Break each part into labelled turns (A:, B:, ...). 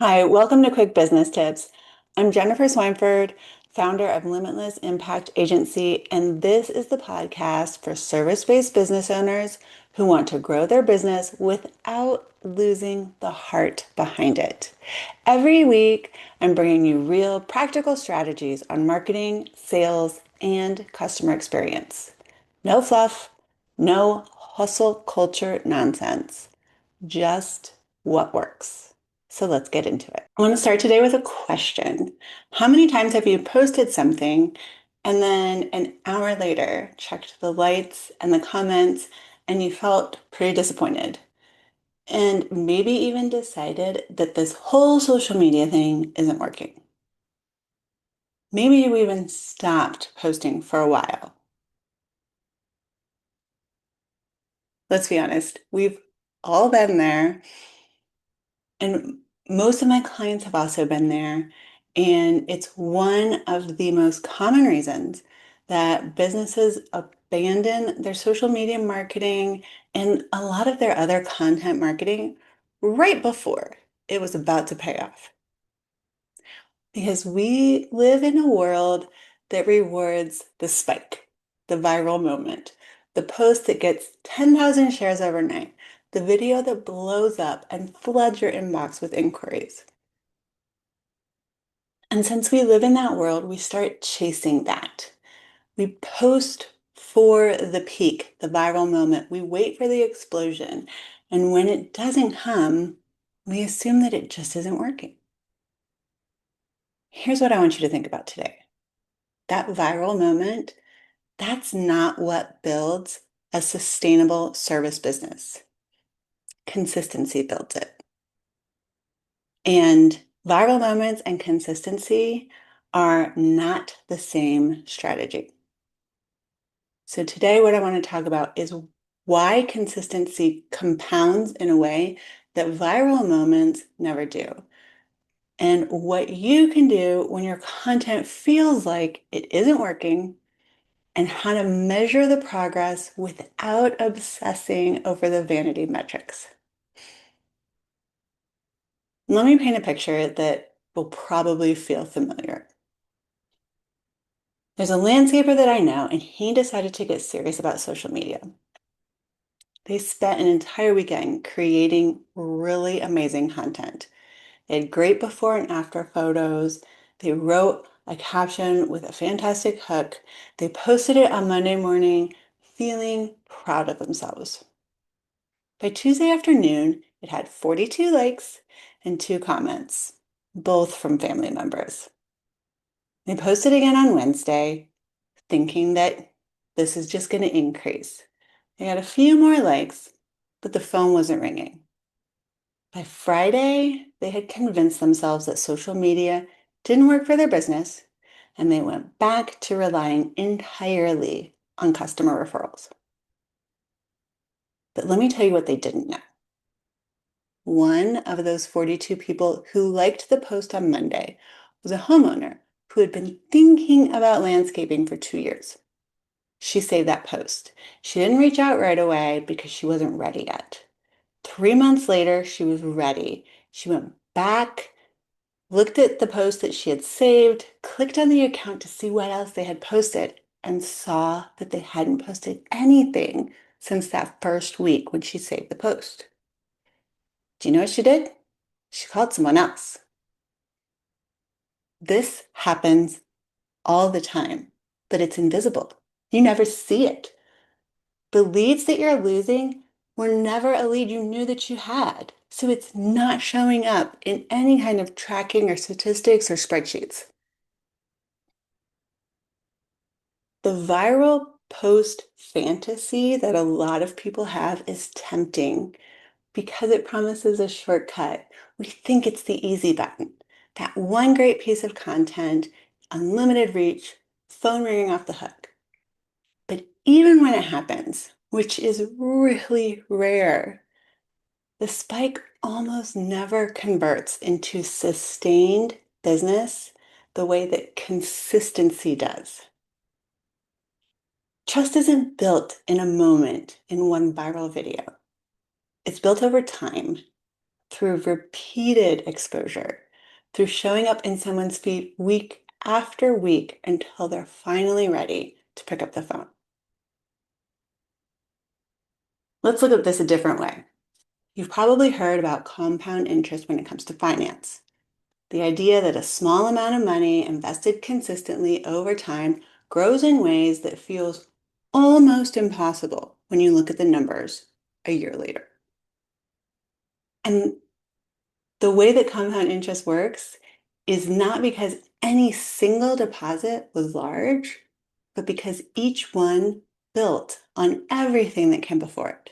A: Hi, welcome to Quick Business Tips. I'm Jennifer Swineford, founder of Limitless Impact Agency, and this is the podcast for service-based business owners who want to grow their business without losing the heart behind it. Every week, I'm bringing you real practical strategies on marketing, sales, and customer experience. No fluff, no hustle culture nonsense, just what works. So let's get into it. I want to start today with a question. How many times have you posted something and then an hour later checked the likes and the comments and you felt pretty disappointed? And maybe even decided that this whole social media thing isn't working. Maybe you even stopped posting for a while. Let's be honest, we've all been there. And most of my clients have also been there. And it's one of the most common reasons that businesses abandon their social media marketing and a lot of their other content marketing right before it was about to pay off. Because we live in a world that rewards the spike, the viral moment, the post that gets 10,000 shares overnight, the video that blows up and floods your inbox with inquiries. And since we live in that world, we start chasing that. We post for the peak, the viral moment. We wait for the explosion. And when it doesn't come, we assume that it just isn't working. Here's what I want you to think about today. That viral moment, that's not what builds a sustainable service business. Consistency builds it. And viral moments and consistency are not the same strategy. So today, what I want to talk about is why consistency compounds in a way that viral moments never do. And what you can do when your content feels like it isn't working, and how to measure the progress without obsessing over the vanity metrics. Let me paint a picture that will probably feel familiar. There's a landscaper that I know, and he decided to get serious about social media. They spent an entire weekend creating really amazing content. They had great before and after photos. They wrote a caption with a fantastic hook. They posted it on Monday morning, feeling proud of themselves. By Tuesday afternoon, it had 42 likes and 2 comments, both from family members. They posted again on Wednesday, thinking that this is just going to increase. They got a few more likes, but the phone wasn't ringing. By Friday, they had convinced themselves that social media didn't work for their business, and they went back to relying entirely on customer referrals. But let me tell you what they didn't know. One of those 42 people who liked the post on Monday was a homeowner who had been thinking about landscaping for 2 years. She saved that post. She didn't reach out right away because she wasn't ready yet. 3 months later, she was ready. She went back, looked at the post that she had saved, clicked on the account to see what else they had posted, and saw that they hadn't posted anything since that first week when she saved the post. Do you know what she did? She called someone else. This happens all the time, but it's invisible. You never see it. The leads that you're losing were never a lead you knew that you had. So it's not showing up in any kind of tracking or statistics or spreadsheets. The viral post fantasy that a lot of people have is tempting because it promises a shortcut. We think it's the easy button. That one great piece of content, unlimited reach, phone ringing off the hook. But even when it happens, which is really rare, the spike almost never converts into sustained business the way that consistency does. Trust isn't built in a moment in one viral video. It's built over time. through repeated exposure, through showing up in someone's feed week after week until they're finally ready to pick up the phone. Let's look at this a different way. You've probably heard about compound interest when it comes to finance. The idea that a small amount of money invested consistently over time grows in ways that feels almost impossible when you look at the numbers a year later. And the way that compound interest works is not because any single deposit was large, but because each one built on everything that came before it.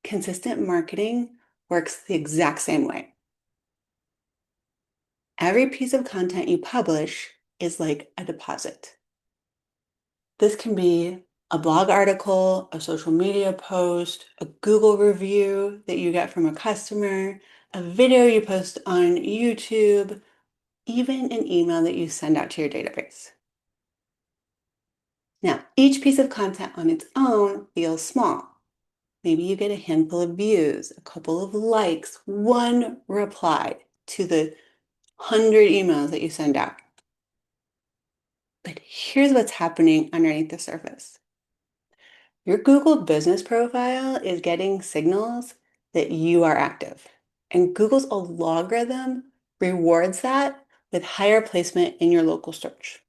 A: Consistent marketing works the exact same way. Every piece of content you publish is like a deposit. This can be a blog article, a social media post, a Google review that you get from a customer, a video you post on YouTube, even an email that you send out to your database. Now, each piece of content on its own feels small. Maybe you get a handful of views, a couple of likes, one reply to the 100 emails that you send out. But here's what's happening underneath the surface. Your Google business profile is getting signals that you are active, and Google's algorithm rewards that with higher placement in your local search.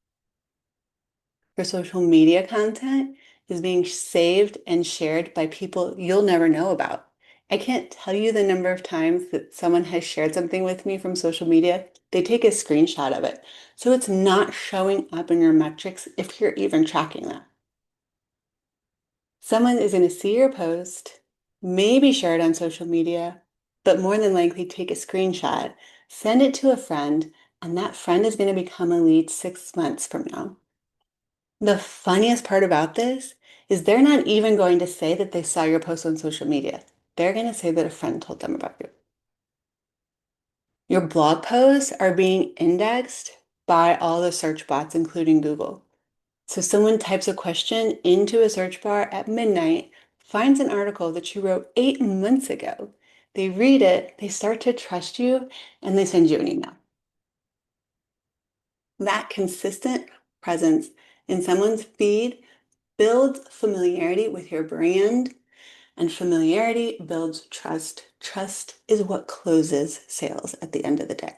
A: Your social media content is being saved and shared by people you'll never know about. I can't tell you the number of times that someone has shared something with me from social media. They take a screenshot of it. So it's not showing up in your metrics if you're even tracking that. Someone is going to see your post, maybe share it on social media, but more than likely take a screenshot, send it to a friend, and that friend is going to become a lead 6 months from now. The funniest part about this is they're not even going to say that they saw your post on social media. They're going to say that a friend told them about you. Your blog posts are being indexed by all the search bots, including Google. So someone types a question into a search bar at midnight, finds an article that you wrote 8 months ago. They read it, they start to trust you, and they send you an email. That consistent presence in someone's feed builds familiarity with your brand, and familiarity builds trust. Trust is what closes sales at the end of the day.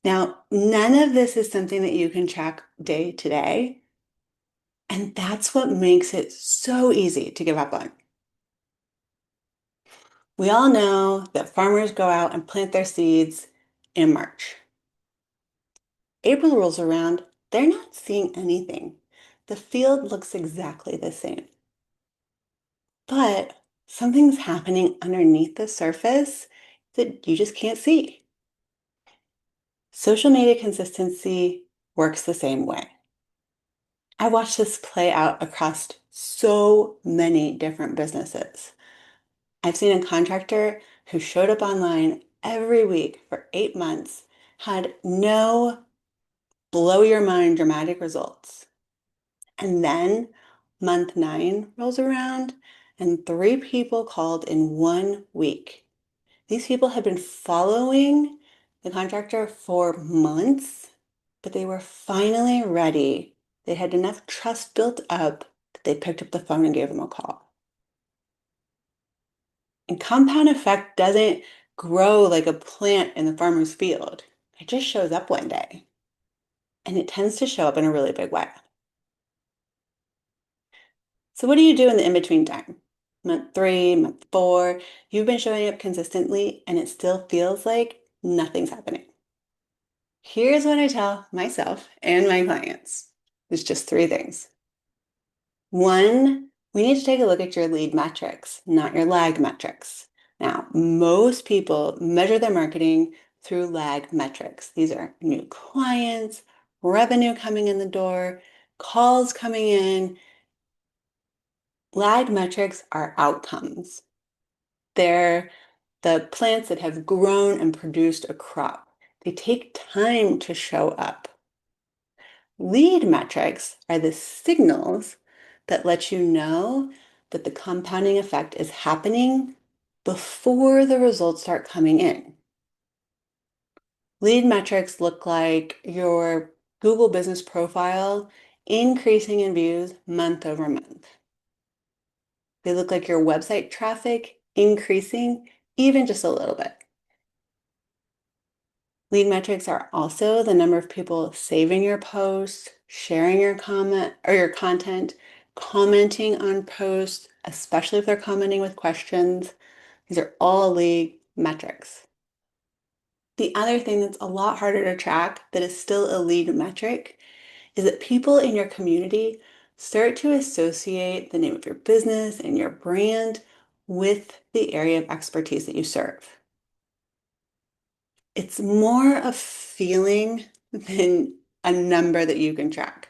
A: Now, none of this is something that you can track day to day, and that's what makes it so easy to give up on. We all know that farmers go out and plant their seeds in March. April rolls around, they're not seeing anything. The field looks exactly the same. But something's happening underneath the surface that you just can't see. Social media consistency works the same way. I watched this play out across so many different businesses. I've seen a contractor who showed up online every week for 8 months, had no blow your mind dramatic results. And then month 9 rolls around and 3 people called in 1 week. These people had been following the contractor for months, but they were finally ready. They had enough trust built up that they picked up the phone and gave him a call. And compound effect doesn't grow like a plant in the farmer's field. It just shows up one day. And it tends to show up in a really big way. So what do you do in the in-between time? Month 3, month 4, you've been showing up consistently and it still feels like nothing's happening. Here's what I tell myself and my clients. It's just 3 things. 1, we need to take a look at your lead metrics, not your lag metrics. Now, most people measure their marketing through lag metrics. These are new clients, revenue coming in the door, calls coming in. Lag metrics are outcomes. They're the plants that have grown and produced a crop. They take time to show up. Lead metrics are the signals that let you know that the compounding effect is happening before the results start coming in. Lead metrics look like your Google business profile increasing in views month over month. They look like your website traffic increasing even just a little bit. Lead metrics are also the number of people saving your posts, sharing your comment or your content, commenting on posts, especially if they're commenting with questions. These are all lead metrics. The other thing that's a lot harder to track that is still a lead metric is that people in your community start to associate the name of your business and your brand with the area of expertise that you serve. It's more a feeling than a number that you can track.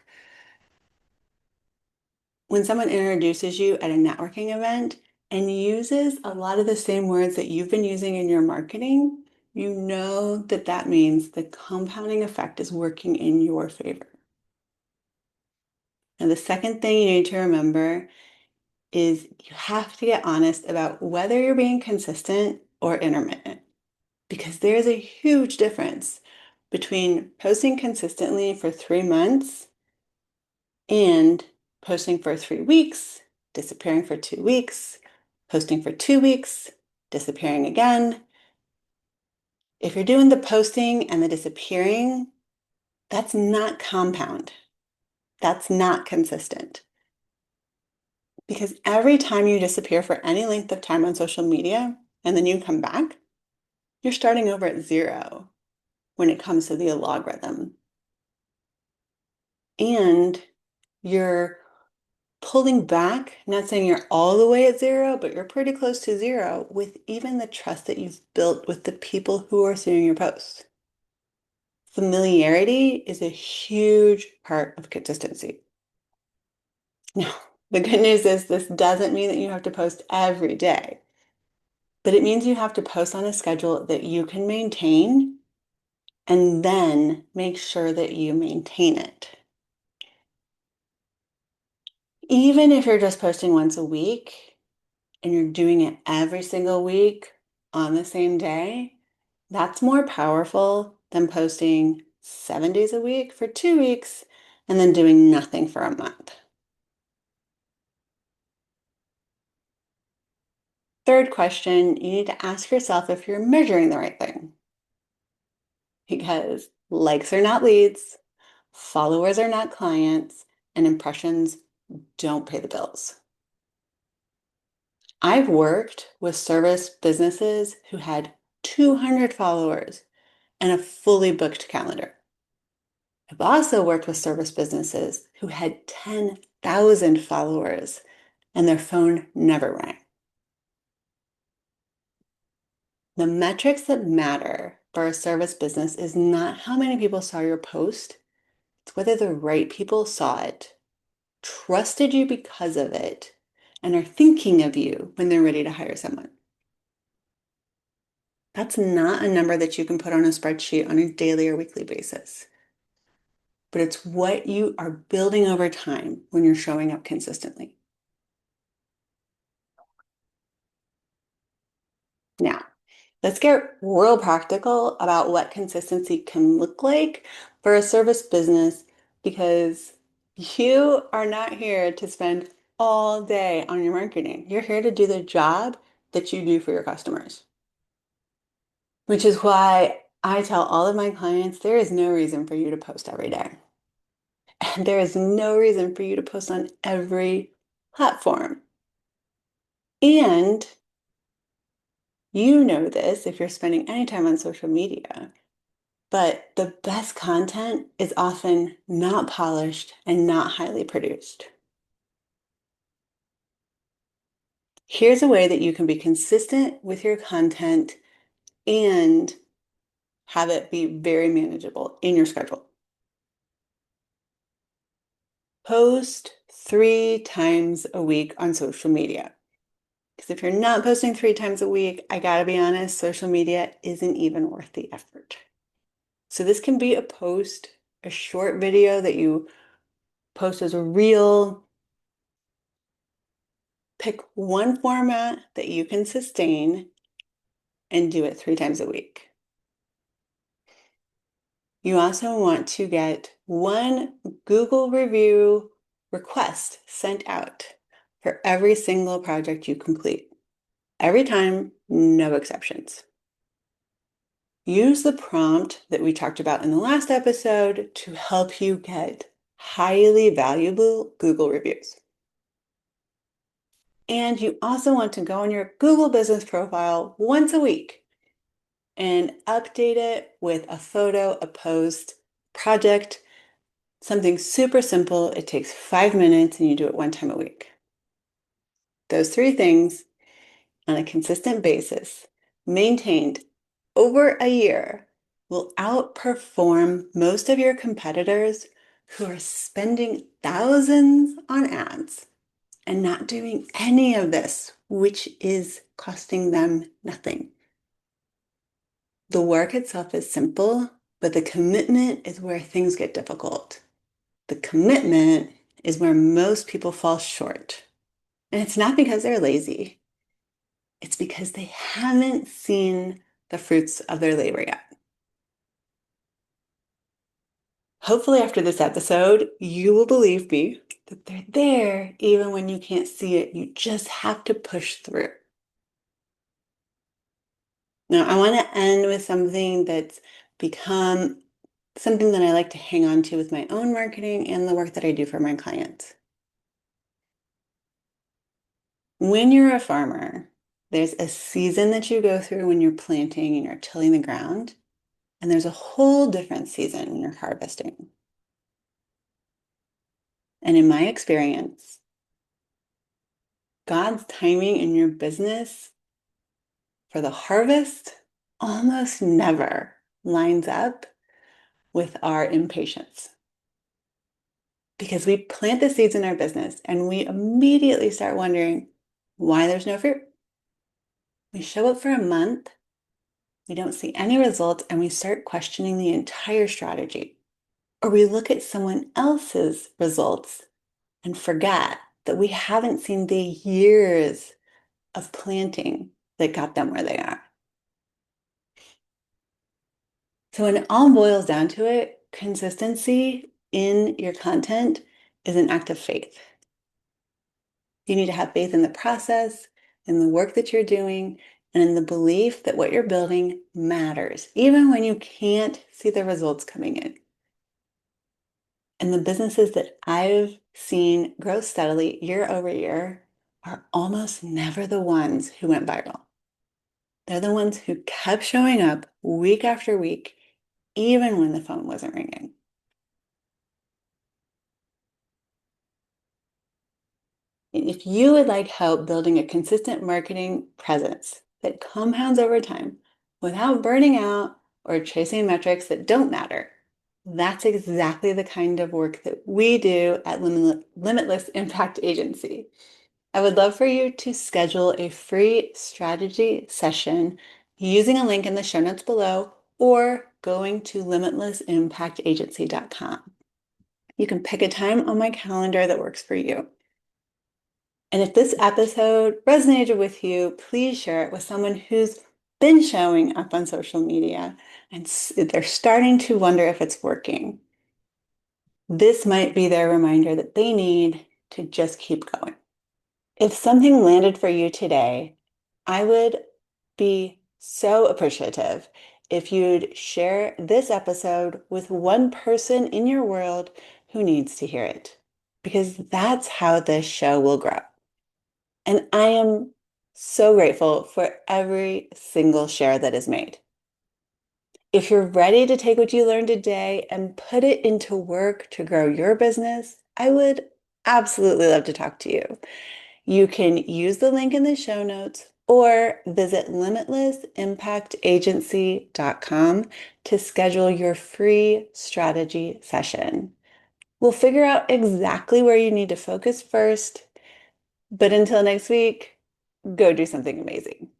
A: When someone introduces you at a networking event and uses a lot of the same words that you've been using in your marketing, you know that that means the compounding effect is working in your favor. And the second thing you need to remember is you have to get honest about whether you're being consistent or intermittent, because there's a huge difference between posting consistently for 3 months and posting for 3 weeks, disappearing for 2 weeks, posting for 2 weeks, disappearing again. If you're doing the posting and the disappearing, that's not compound. That's not consistent. Because every time you disappear for any length of time on social media and then you come back, you're starting over at zero when it comes to the logarithm. And you're pulling back, not saying you're all the way at zero, but you're pretty close to zero with even the trust that you've built with the people who are seeing your posts. Familiarity is a huge part of consistency. Now, the good news is this doesn't mean that you have to post every day, but it means you have to post on a schedule that you can maintain and then make sure that you maintain it. Even if you're just posting once a week and you're doing it every single week on the same day, that's more powerful than posting 7 days a week for 2 weeks and then doing nothing for a month. Third question, you need to ask yourself if you're measuring the right thing. Because likes are not leads, followers are not clients, and impressions don't pay the bills. I've worked with service businesses who had 200 followers and a fully booked calendar. I've also worked with service businesses who had 10,000 followers and their phone never rang. The metrics that matter for a service business is not how many people saw your post, it's whether the right people saw it, trusted you because of it, and are thinking of you when they're ready to hire someone. That's not a number that you can put on a spreadsheet on a daily or weekly basis, but it's what you are building over time when you're showing up consistently. Now, let's get real practical about what consistency can look like for a service business because you are not here to spend all day on your marketing. You're here to do the job that you do for your customers. Which is why I tell all of my clients there is no reason for you to post every day. And there is no reason for you to post on every platform. And you know this if you're spending any time on social media, but the best content is often not polished and not highly produced. Here's a way that you can be consistent with your content and have it be very manageable in your schedule. Post 3 times a week on social media. Because if you're not posting 3 times a week, I gotta be honest, social media isn't even worth the effort. So this can be a post, a short video that you post as a reel, Pick one format that you can sustain and do it 3 times a week. You also want to get one Google review request sent out for every single project you complete. Every time, no exceptions. Use the prompt that we talked about in the last episode to help you get highly valuable Google reviews. And you also want to go on your Google business profile once a week and update it with a photo, a post, project, something super simple. It takes 5 minutes and you do it 1 time a week. Those 3 things on a consistent basis, maintained over a year, will outperform most of your competitors who are spending thousands on ads and not doing any of this, which is costing them nothing. The work itself is simple, but the commitment is where things get difficult. The commitment is where most people fall short. And it's not because they're lazy. It's because they haven't seen the fruits of their labor yet. Hopefully, after this episode, you will believe me that they're there even when you can't see it. You just have to push through. Now, I want to end with something that's become something that I like to hang on to with my own marketing and the work that I do for my clients. When you're a farmer, there's a season that you go through when you're planting and you're tilling the ground, and there's a whole different season when you're harvesting. And in my experience, God's timing in your business for the harvest almost never lines up with our impatience. Because we plant the seeds in our business and we immediately start wondering why there's no fruit. We show up for a month, we don't see any results, and we start questioning the entire strategy. Or we look at someone else's results and forget that we haven't seen the years of planting that got them where they are. So when it all boils down to it, consistency in your content is an act of faith. You need to have faith in the process, in the work that you're doing, and in the belief that what you're building matters, even when you can't see the results coming in. And the businesses that I've seen grow steadily year over year are almost never the ones who went viral. They're the ones who kept showing up week after week, even when the phone wasn't ringing. If you would like help building a consistent marketing presence that compounds over time without burning out or chasing metrics that don't matter, that's exactly the kind of work that we do at Limitless Impact Agency. I would love for you to schedule a free strategy session using a link in the show notes below or going to limitlessimpactagency.com. You can pick a time on my calendar that works for you. And if this episode resonated with you, please share it with someone who's been showing up on social media and they're starting to wonder if it's working. This might be their reminder that they need to just keep going. If something landed for you today, I would be so appreciative if you'd share this episode with one person in your world who needs to hear it, because that's how this show will grow. And I am so grateful for every single share that is made. If you're ready to take what you learned today and put it into work to grow your business, I would absolutely love to talk to you. You can use the link in the show notes or visit limitlessimpactagency.com to schedule your free strategy session. We'll figure out exactly where you need to focus first. But until next week, go do something amazing.